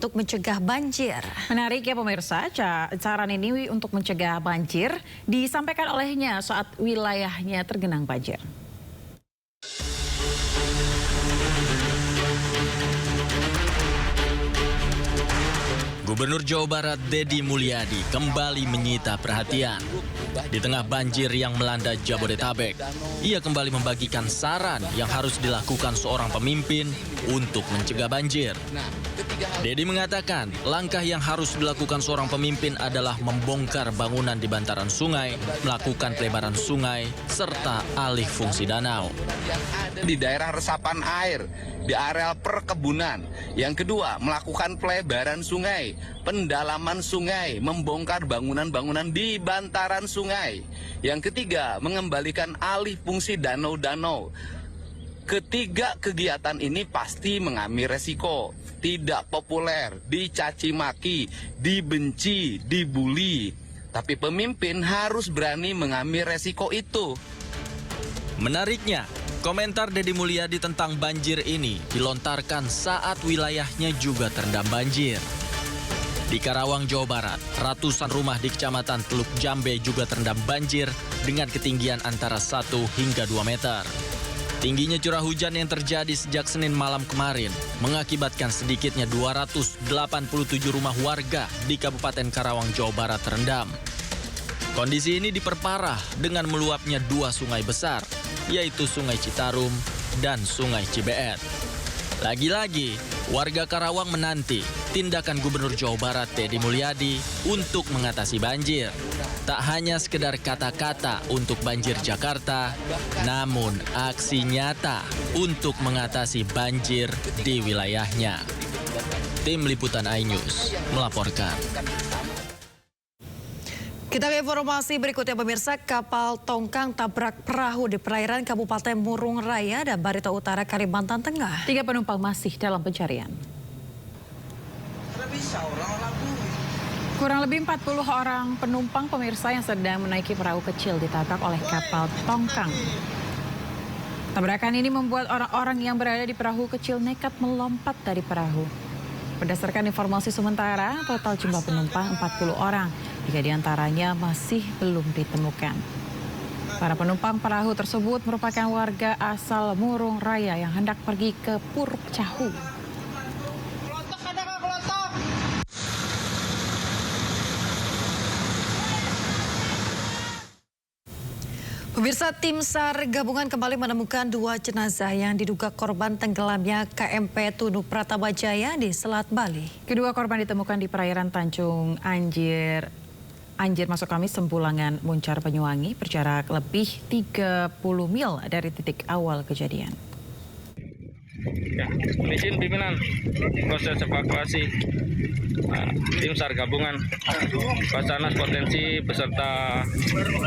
untuk mencegah banjir. Menarik ya pemirsa, saran ini untuk mencegah banjir disampaikan olehnya saat wilayahnya tergenang banjir. Gubernur Jawa Barat Deddy Mulyadi kembali menyita perhatian. Di tengah banjir yang melanda Jabodetabek, ia kembali membagikan saran yang harus dilakukan seorang pemimpin untuk mencegah banjir. Deddy mengatakan langkah yang harus dilakukan seorang pemimpin adalah membongkar bangunan di bantaran sungai, melakukan pelebaran sungai, serta alih fungsi danau. Di daerah resapan air, di areal perkebunan. Yang kedua, melakukan pelebaran sungai, pendalaman sungai, membongkar bangunan-bangunan di bantaran sungai. Yang ketiga, mengembalikan alih fungsi danau-danau. Ketiga kegiatan ini pasti mengambil resiko, tidak populer, dicaci maki, dibenci, dibully. Tapi pemimpin harus berani mengambil resiko itu. Menariknya, komentar Deddy Mulyadi tentang banjir ini dilontarkan saat wilayahnya juga terendam banjir. Di Karawang, Jawa Barat, ratusan rumah di Kecamatan Teluk Jambe juga terendam banjir dengan ketinggian antara 1 hingga 2 meter. Tingginya curah hujan yang terjadi sejak Senin malam kemarin mengakibatkan sedikitnya 287 rumah warga di Kabupaten Karawang, Jawa Barat terendam. Kondisi ini diperparah dengan meluapnya 2 sungai besar, yaitu Sungai Citarum dan Sungai Cibeet. Lagi-lagi, warga Karawang menanti tindakan Gubernur Jawa Barat Deddy Mulyadi untuk mengatasi banjir. Tak hanya sekedar kata-kata untuk banjir Jakarta, namun aksi nyata untuk mengatasi banjir di wilayahnya. Tim Liputan iNews melaporkan. Kita ke informasi berikutnya pemirsa, kapal tongkang tabrak perahu di perairan Kabupaten Murung Raya dan Barito Utara, Kalimantan Tengah. 3 penumpang masih dalam pencarian. Kurang lebih 40 orang penumpang pemirsa yang sedang menaiki perahu kecil ditabrak oleh kapal tongkang. Tabrakan ini membuat orang-orang yang berada di perahu kecil nekat melompat dari perahu. Berdasarkan informasi sementara, total jumlah penumpang 40 orang. 3 diantaranya masih belum ditemukan. Para penumpang perahu tersebut merupakan warga asal Murung Raya yang hendak pergi ke Puruk Cahu. Pemirsa, tim SAR gabungan kembali menemukan 2 jenazah yang diduga korban tenggelamnya KMP Tunu Pratama Jaya di Selat Bali. Kedua korban ditemukan di perairan Tanjung Anjir maksud kami Sempulangan Muncar Banyuwangi, berjarak lebih 30 mil dari titik awal kejadian. Ya, izin pimpinan proses evakuasi tim SAR gabungan Basarnas Potensi beserta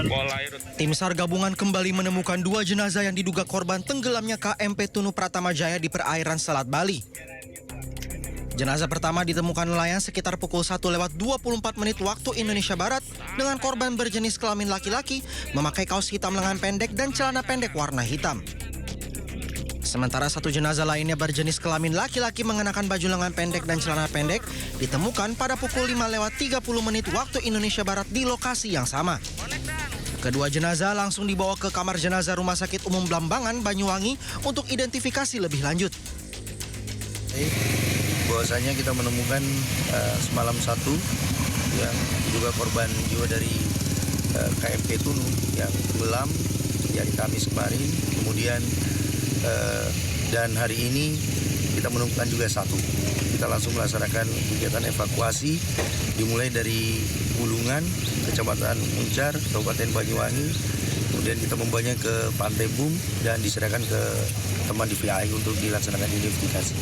Polairut. Tim SAR gabungan kembali menemukan 2 jenazah yang diduga korban tenggelamnya KMP Tunu Pratama Jaya di perairan Selat Bali. Jenazah pertama ditemukan nelayan sekitar pukul 1:24 waktu Indonesia Barat dengan korban berjenis kelamin laki-laki memakai kaos hitam lengan pendek dan celana pendek warna hitam. Sementara 1 jenazah lainnya berjenis kelamin laki-laki mengenakan baju lengan pendek dan celana pendek ditemukan pada pukul 5:30 waktu Indonesia Barat di lokasi yang sama. Kedua jenazah langsung dibawa ke kamar jenazah Rumah Sakit Umum Blambangan, Banyuwangi untuk identifikasi lebih lanjut. Bahwasanya kita menemukan semalam 1 yang diduga korban jiwa dari KMP Tunu yang tenggelam di hari Kamis kemarin. Kemudian dan hari ini kita menemukan juga 1. Kita langsung melaksanakan kegiatan evakuasi dimulai dari Bulungan, Kecamatan Muncar, Kabupaten Banyuwangi. Kemudian kita membawanya ke Pantai Bum dan diserahkan ke teman DVI untuk dilaksanakan identifikasi.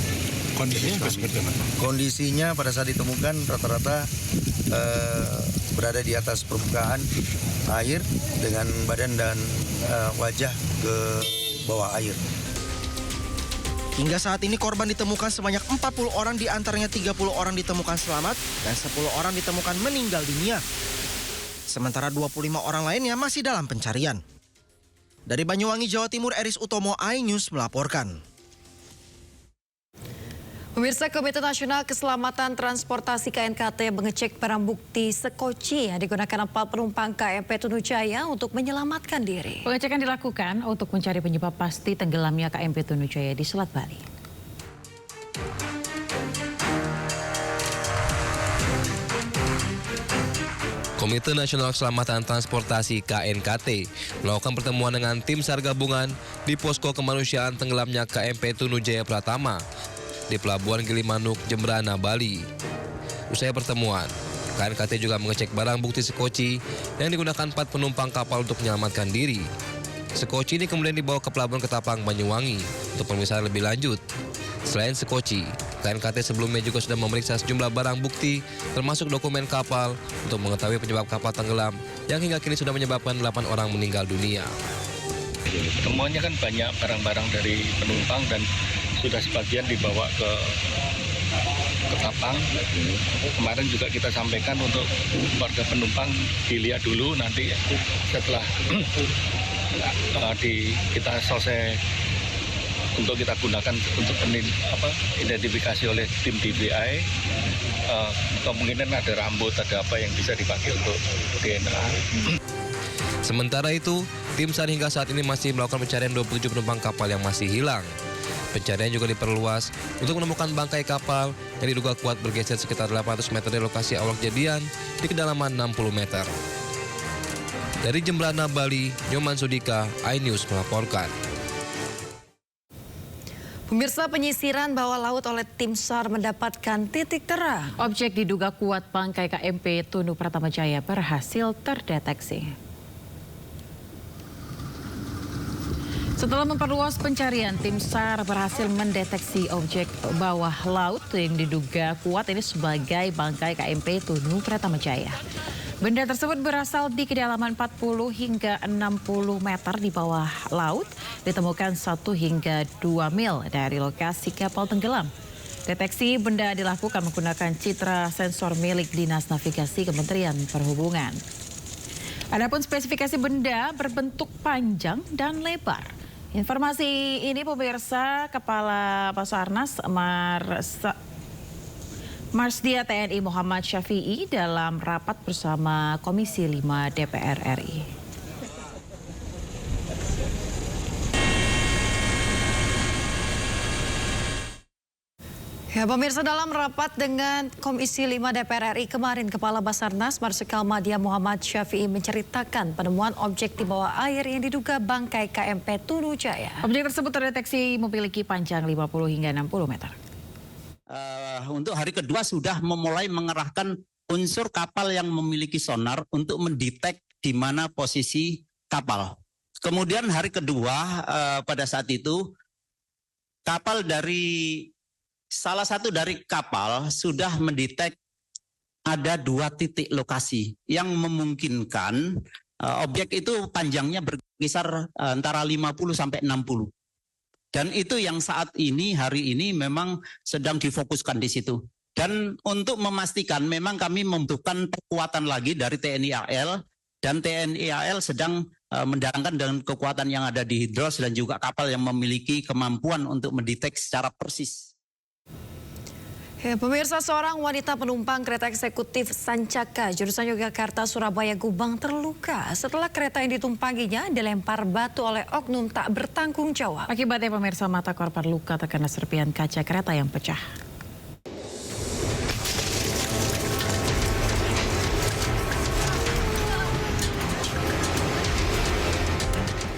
Kondisinya seperti apa? Kondisinya pada saat ditemukan rata-rata berada di atas permukaan air dengan badan dan wajah ke bawah air. Hingga saat ini korban ditemukan sebanyak 40 orang, di antaranya 30 orang ditemukan selamat dan 10 orang ditemukan meninggal dunia. Sementara 25 orang lainnya masih dalam pencarian. Dari Banyuwangi, Jawa Timur, Eris Utomo, iNews melaporkan. Pemirsa, Komite Nasional Keselamatan Transportasi KNKT mengecek barang bukti sekoci yang digunakan 4 penumpang KMP Tunujaya untuk menyelamatkan diri. Pengecekan dilakukan untuk mencari penyebab pasti tenggelamnya KMP Tunujaya di Selat Bali. Komite Nasional Keselamatan Transportasi KNKT melakukan pertemuan dengan tim SAR gabungan di posko kemanusiaan tenggelamnya KMP Tunujaya Pratama di Pelabuhan Gilimanuk, Jembrana, Bali. Usai pertemuan, KNKT juga mengecek barang bukti sekoci yang digunakan 4 penumpang kapal untuk menyelamatkan diri. Sekoci ini kemudian dibawa ke Pelabuhan Ketapang, Banyuwangi untuk pemeriksaan lebih lanjut. Selain sekoci, KNKT sebelumnya juga sudah memeriksa sejumlah barang bukti termasuk dokumen kapal untuk mengetahui penyebab kapal tenggelam yang hingga kini sudah menyebabkan 8 orang meninggal dunia. Temuannya kan banyak barang-barang dari penumpang dan sudah sebagian dibawa ke Ketapang. Kemarin juga kita sampaikan untuk warga penumpang dilihat dulu, nanti setelah kita selesai untuk kita gunakan untuk identifikasi oleh tim DBI. Kemungkinan ada rambut, ada apa yang bisa dipakai untuk DNA. Sementara itu, tim SAR hingga saat ini masih melakukan pencarian 27 penumpang kapal yang masih hilang. Pencarian juga diperluas untuk menemukan bangkai kapal yang diduga kuat bergeser sekitar 800 meter dari lokasi awal kejadian di kedalaman 60 meter. Dari Jembrana, Bali, Nyoman Sudika, iNews melaporkan. Pemirsa, penyisiran bawah laut oleh tim SAR mendapatkan titik terang. Objek diduga kuat bangkai KMP Tunu Pratama Jaya berhasil terdeteksi. Setelah memperluas pencarian, tim SAR berhasil mendeteksi objek bawah laut yang diduga kuat ini sebagai bangkai KMP Tunu Pratama Jaya. Benda tersebut berasal di kedalaman 40 hingga 60 meter di bawah laut, ditemukan 1 hingga 2 mil dari lokasi kapal tenggelam. Deteksi benda dilakukan menggunakan citra sensor milik Dinas Navigasi Kementerian Perhubungan. Adapun spesifikasi benda berbentuk panjang dan lebar. Informasi ini pemirsa, Kepala Basarnas Marsdia TNI Muhammad Syafi'i dalam rapat bersama Komisi 5 DPR RI. Ya, pemirsa, dalam rapat dengan Komisi 5 DPR RI kemarin, Kepala Basarnas Marsikal Madya Muhammad Syafi'i menceritakan penemuan objek di bawah air yang diduga bangkai KMP Tunujaya. Objek tersebut terdeteksi memiliki panjang 50 hingga 60 meter. Untuk hari kedua sudah memulai mengerahkan unsur kapal yang memiliki sonar untuk mendetek di mana posisi kapal. Kemudian hari kedua pada saat itu kapal dari salah satu dari kapal sudah mendetek ada 2 titik lokasi yang memungkinkan objek itu panjangnya berkisar antara 50 sampai 60. Dan itu yang saat ini, hari ini memang sedang difokuskan di situ. Dan untuk memastikan memang kami membutuhkan kekuatan lagi dari TNI AL, dan TNI AL sedang mendatangkan dengan kekuatan yang ada di hidros dan juga kapal yang memiliki kemampuan untuk mendeteksi secara persis. Ya, pemirsa, seorang wanita penumpang kereta eksekutif Sancaka jurusan Yogyakarta Surabaya Gubeng terluka setelah kereta yang ditumpanginya dilempar batu oleh oknum tak bertanggung jawab. Akibatnya pemirsa, mata korban luka terkena serpihan kaca kereta yang pecah.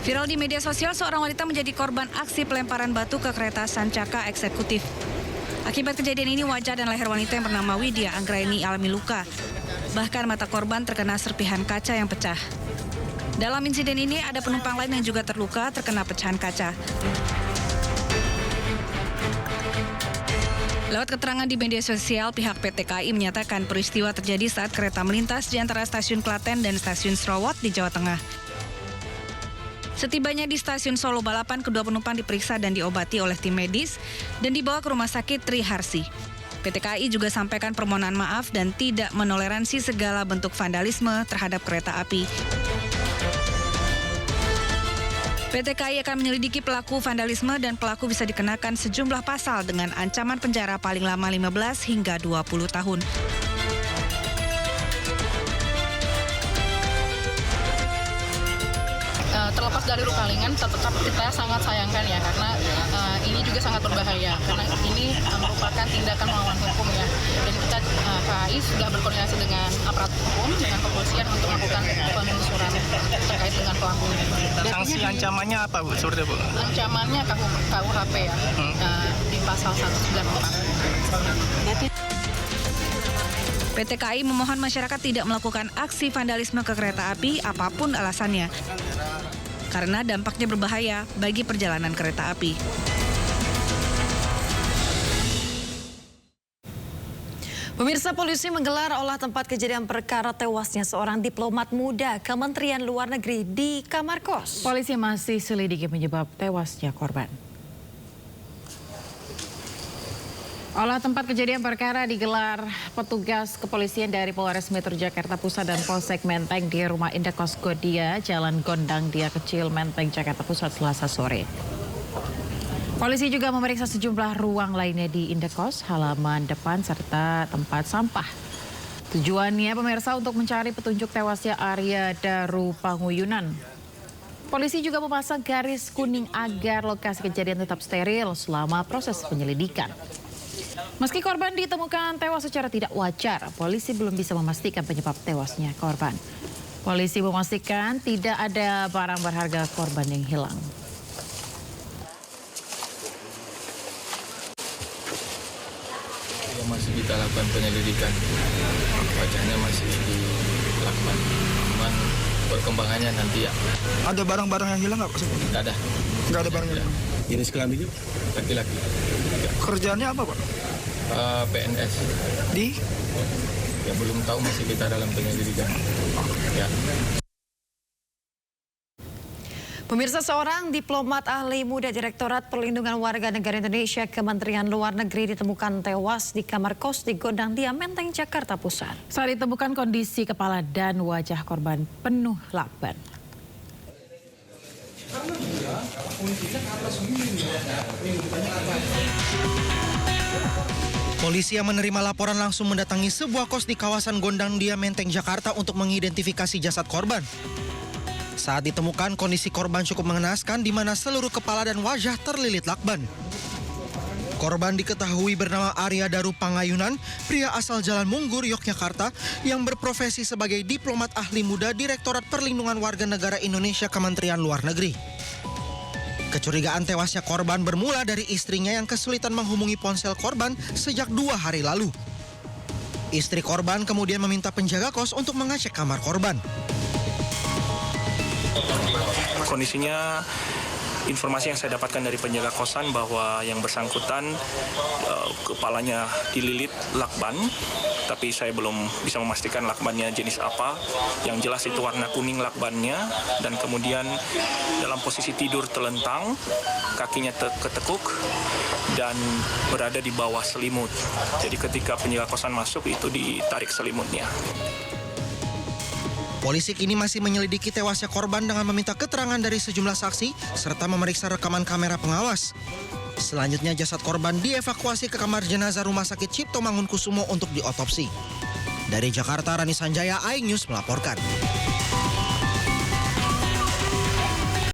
Viral di media sosial, seorang wanita menjadi korban aksi pelemparan batu ke kereta Sancaka eksekutif. Akibat kejadian ini, wajah dan leher wanita yang bernama Widya Anggraini alami luka. Bahkan mata korban terkena serpihan kaca yang pecah. Dalam insiden ini ada penumpang lain yang juga terluka terkena pecahan kaca. Lewat keterangan di media sosial, pihak PT KAI menyatakan peristiwa terjadi saat kereta melintas di antara stasiun Klaten dan stasiun Srowot di Jawa Tengah. Setibanya di stasiun Solo Balapan, kedua penumpang diperiksa dan diobati oleh tim medis dan dibawa ke Rumah Sakit Triharsi. PT KAI juga sampaikan permohonan maaf dan tidak menoleransi segala bentuk vandalisme terhadap kereta api. PT KAI akan menyelidiki pelaku vandalisme dan pelaku bisa dikenakan sejumlah pasal dengan ancaman penjara paling lama 15 hingga 20 tahun. Terlepas dari luka ringan, tetap kita sangat sayangkan ya, karena ini juga sangat berbahaya, karena ini merupakan tindakan melawan hukum ya. Dan kita KAI sudah berkoordinasi dengan aparat hukum, dengan kepolisian untuk melakukan penelusuran terkait dengan pelaku ini. Sanksi ancamannya apa Bu? Seperti Bu? Ancamannya KUHP ya, di pasal 194. PT KAI memohon masyarakat tidak melakukan aksi vandalisme ke kereta api apapun alasannya, karena dampaknya berbahaya bagi perjalanan kereta api. Pemirsa, polisi menggelar olah tempat kejadian perkara tewasnya seorang diplomat muda Kementerian Luar Negeri di kamar kos. Polisi masih selidiki penyebab tewasnya korban. Olah tempat kejadian perkara digelar petugas kepolisian dari Polres Metro Jakarta Pusat dan Polsek Menteng di rumah Indekos Godia, Jalan Gondang Dia Kecil, Menteng, Jakarta Pusat, Selasa sore. Polisi juga memeriksa sejumlah ruang lainnya di Indekos, halaman depan, serta tempat sampah. Tujuannya pemirsa untuk mencari petunjuk tewasnya Arya Daru Panguyunan. Polisi juga memasang garis kuning agar lokasi kejadian tetap steril selama proses penyelidikan. Meski korban ditemukan tewas secara tidak wajar, polisi belum bisa memastikan penyebab tewasnya korban. Polisi memastikan tidak ada barang berharga korban yang hilang. Masih kita lakukan penyelidikan, wajahnya masih dilakukan, cuman perkembangannya nanti ya. Ada barang-barang yang hilang nggak Pak? Nggak ada. Nggak ada barang yang hilang. Jenis kelaminnya laki-laki. Kerjaannya apa Pak? PNS. Di? Ya belum tahu, masih kita dalam penyelidikan. Ya. Pemirsa, seorang diplomat ahli muda Direktorat Perlindungan Warga Negara Indonesia Kementerian Luar Negeri ditemukan tewas di kamar kos di Gondang Dia, Menteng, Jakarta Pusat. Saat ditemukan kondisi kepala dan wajah korban penuh lakban. Polisi yang menerima laporan langsung mendatangi sebuah kos di kawasan Gondang Dia, Menteng, Jakarta untuk mengidentifikasi jasad korban. Saat ditemukan, kondisi korban cukup mengenaskan di mana seluruh kepala dan wajah terlilit lakban. Korban diketahui bernama Arya Daru Panguyunan, pria asal Jalan Munggur, Yogyakarta, yang berprofesi sebagai diplomat ahli muda Direktorat Perlindungan Warga Negara Indonesia Kementerian Luar Negeri. Kecurigaan tewasnya korban bermula dari istrinya yang kesulitan menghubungi ponsel korban sejak 2 hari lalu. Istri korban kemudian meminta penjaga kos untuk mengecek kamar korban. Kondisinya, informasi yang saya dapatkan dari penjaga kosan bahwa yang bersangkutan kepalanya dililit lakban, tapi saya belum bisa memastikan lakbannya jenis apa. Yang jelas itu warna kuning lakbannya, dan kemudian dalam posisi tidur telentang, kakinya ketekuk dan berada di bawah selimut. Jadi ketika penjaga kosan masuk, itu ditarik selimutnya. Polisi kini masih menyelidiki tewasnya korban dengan meminta keterangan dari sejumlah saksi serta memeriksa rekaman kamera pengawas. Selanjutnya jasad korban dievakuasi ke kamar jenazah Rumah Sakit Cipto Mangunkusumo untuk diotopsi. Dari Jakarta, Rani Sanjaya, iNews melaporkan.